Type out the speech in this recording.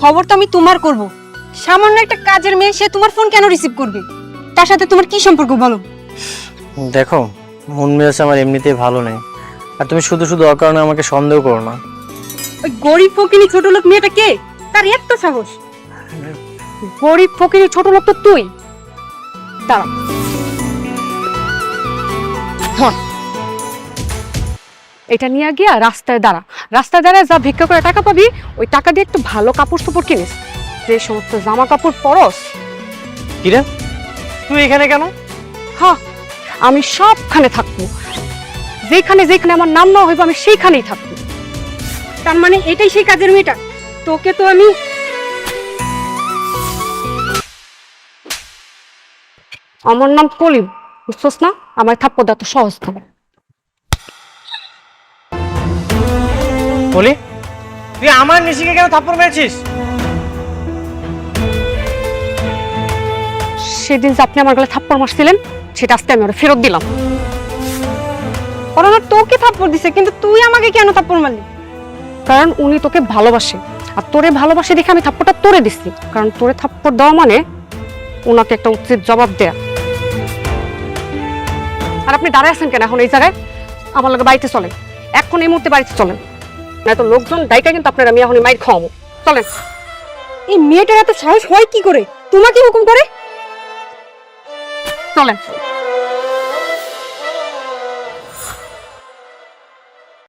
খবর তো আমি তোমার করব। সামান্য একটা কাজের মেয়ে, সে তোমার ফোন কেন রিসিভ করবে? তার সাথে তোমার কি সম্পর্ক বলো? দেখো, মন মেজাজ আমার এমনিতেই ভালো নেই, আর তুমি শুধু শুধু অকারণে আমাকে সন্দেহ করো না। ওই গরিব ফকিনি ছোট লোক মেয়েটা কে? তার এত সাহস? গরিব ফকিনি ছোট লোক তো তুই। দাঁড়া, ধর এটা নিয়ে গিয়া রাস্তায় দাঁড়া। রাস্তায় দাঁড়ায় যা ভিক্ষা করে টাকা পাবি, ওই টাকা দিয়ে একটু ভালো কাপড় চোপড় কিনিস। যে সমস্ত জামা কাপড় পরস। কিরে, তুই এখানে কেন? হ্যাঁ, আমি সবখানে থাকবো, যেখানে যেখানে আমার নাম না হইব আমি সেইখানেই থাকবো। তার মানে এটাই সেই কাজের মেয়েটা? তোকে তো আমি আমার নাম কলিম, বুঝছস না? আমার থাপ্পড় দেওয়া তো সহজ না। বলি, তুই আমার নিশিকে কেন থাপ্পড় মেরেছিস? সেদিন যে আপনি আমার গলায় থাপ্পড় মারছিলেন, সেটা আজকে আমি ওরা ফেরত দিলাম। ওরা তোকে থাপ্পড় দিছে, কিন্তু তুই আমাকে কেন থাপ্পড় মারলি? কারণ উনি তোকে ভালোবাসে, আর তোরে ভালোবাসে দেখে আমি থাপ্পড়টা তোরে দিচ্ছি। কারণ তোরে থাপ্পড় দেওয়া মানে ওনাকে একটা উচিত জবাব দেয়া। আর আপনি দাঁড়ায় আছেন কেন এখন এই জায়গায়? আমার লগে বাড়িতে চলেন, এখন এই মুহূর্তে বাড়িতে চলেন, নয়তো লোকজন ডাইকা কিন্তু আপনার আমি এখনই মাইর খাওয়াবো। চলেন। এই মেয়েটার এত সাহস হয় কি করে তোমাকে হুকুম করে? চলেন।